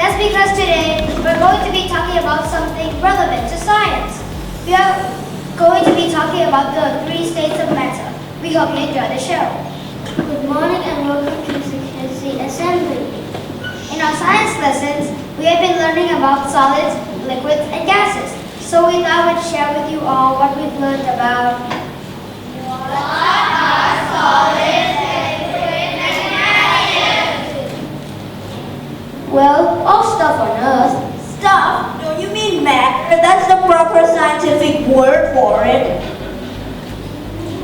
That's because today we're going to be talking about something relevant to science. We are going to be talking about the three states of matter. We hope you enjoy the show. Good morning and welcome to the assembly. In our science lessons, we have been learning about solids, liquids, and gases. So we thought we'd share with you all what we've learned about What are solids, liquids, and gases? well, all stuff on Earth. Stuff? Don't you mean matter? That's the proper scientific word for it.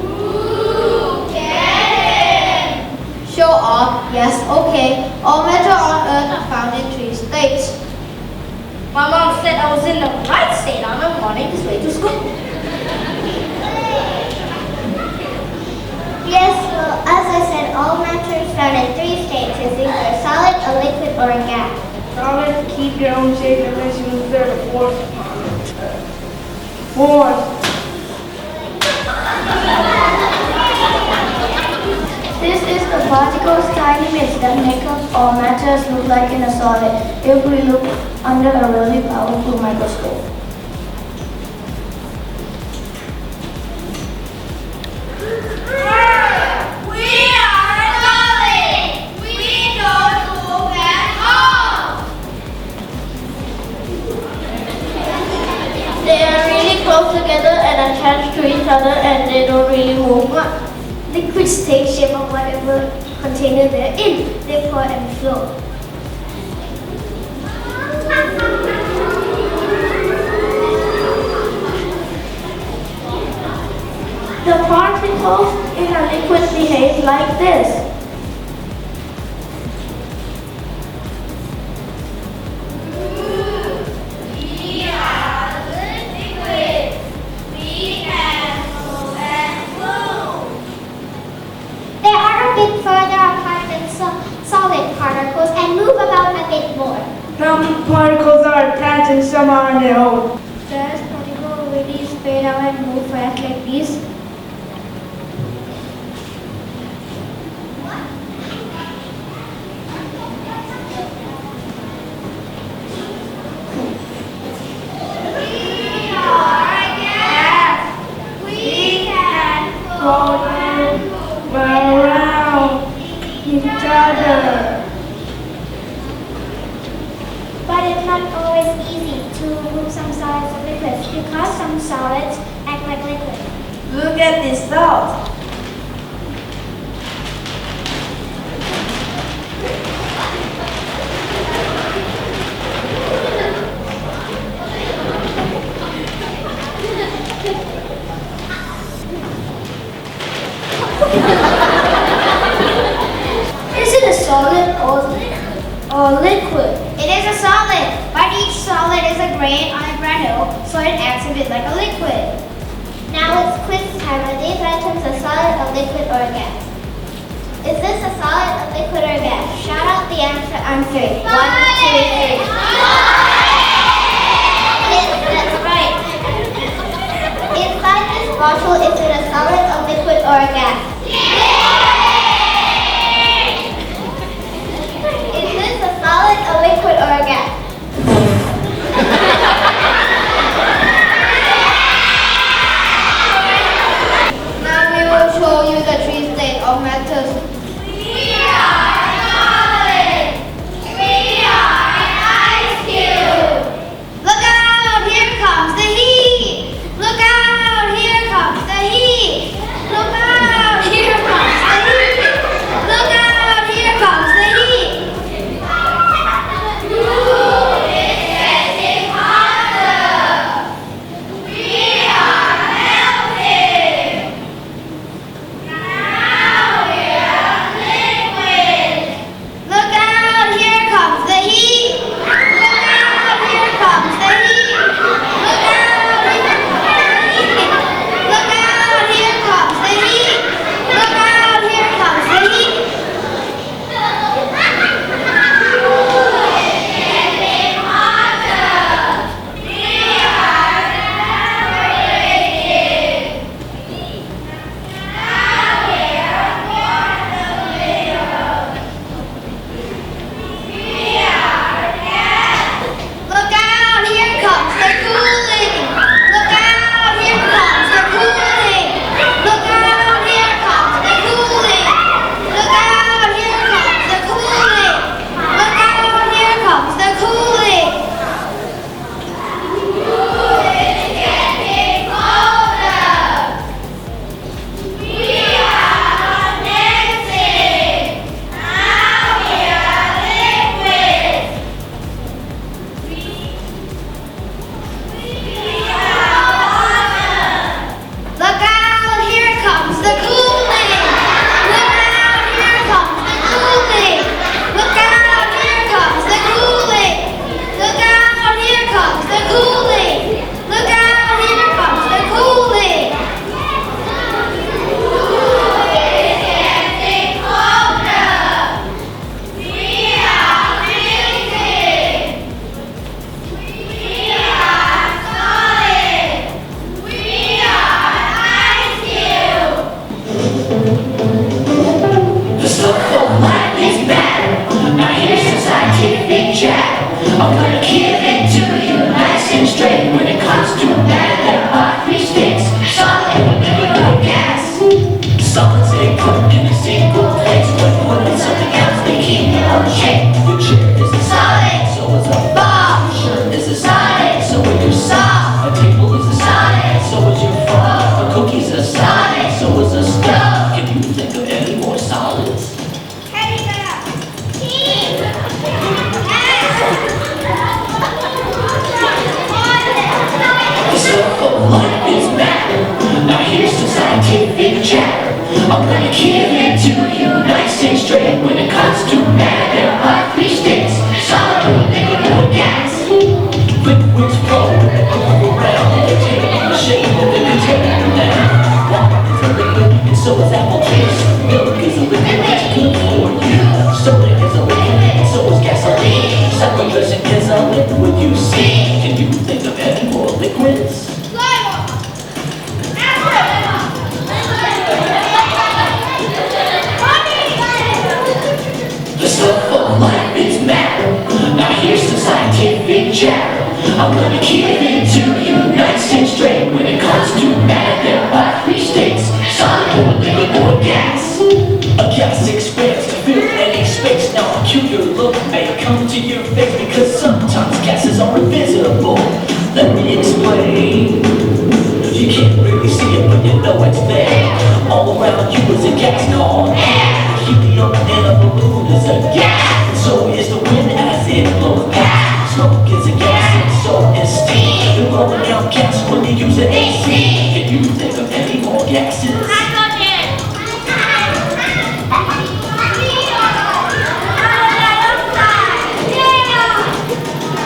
Ooh, get it! Show off? Yes, okay. All matter on Earth are found in three states. My mom said I was in the right state on the morning this way to school. Yes, well, as I said, all matter is found in three states. It's either a solid, a liquid, or a gas. Solids keep their own shape unless you exert a force upon them. Force. This is the particles, tiny bits that make up all matters look like in a solid if we look under a really powerful microscope. We are a solid! We don't move at all! They are really close together and attached to each other and they don't really move much. Liquids take shape of whatever container they're in. They pour and flow. The particles in a liquid behave like this. We are liquid. We can move and flow. They are a bit further apart than solid particles and move about a bit more. Some particles are attached and some are on their own. Does particle really spread out and move fast like this? We are a gas. We can flow and move Around each other. But it's not always easy to move some solids or liquids because some solids act like liquids. Look at this salt. Is it a solid or liquid? It is a solid, but each solid is a grain on a granule, so it acts a bit like a liquid. Now it's quiz time. Are these items a solid, a liquid, or a gas? Is this a solid, a liquid, or a gas? Shout out the answer on three. 1, 2, 3. Yes, that's right. Inside this bottle, is it a solid, a liquid, or a gas? Is this a solid, a liquid, or a gas? Now we will show you the three states of matters. We are solid. We are an ice cube. Look out! Here comes the heat! Look out! Here comes the heat! Look out! Here comes the heat! Look out! Here comes the heat! I'm gonna give it to you nice and straight. When it comes to matter, there are three states: solid, liquid, or gas. Liquid's flow, move around, taking the shape of the container now. Water is a liquid, and so is apple juice. Milk is a liquid, it's good for you. Soda is a liquid, and so is gasoline. Salad dressing is a liquid, you see. Can you think of any more liquids? The stuff of life is matter. Now here's the scientific chatter. I'm gonna give it to you nice and straight. When it comes to matter, there are three states: solid, or liquid, or gas. A gas expands to fill any space. Now a peculiar look may come to your face, because sometimes gases are invisible. Let me explain. You can't really see it, but you know it's there. All around you is a gas called air. Helium in a balloon is a gas, and so is the wind as it blows past. Smoke is a gas, and so is steam. You're blowing out gas when you use an AC. Can you think of any more gases?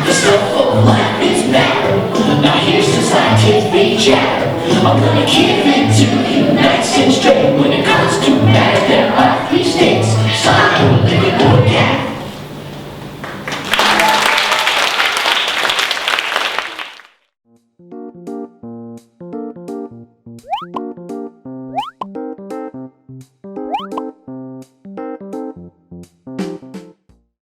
The stuff of life is matter. Now here's the scientific chatter. I'm gonna give it to you nice and straight. When it comes to matter, there are three states: solid, liquid, or gas.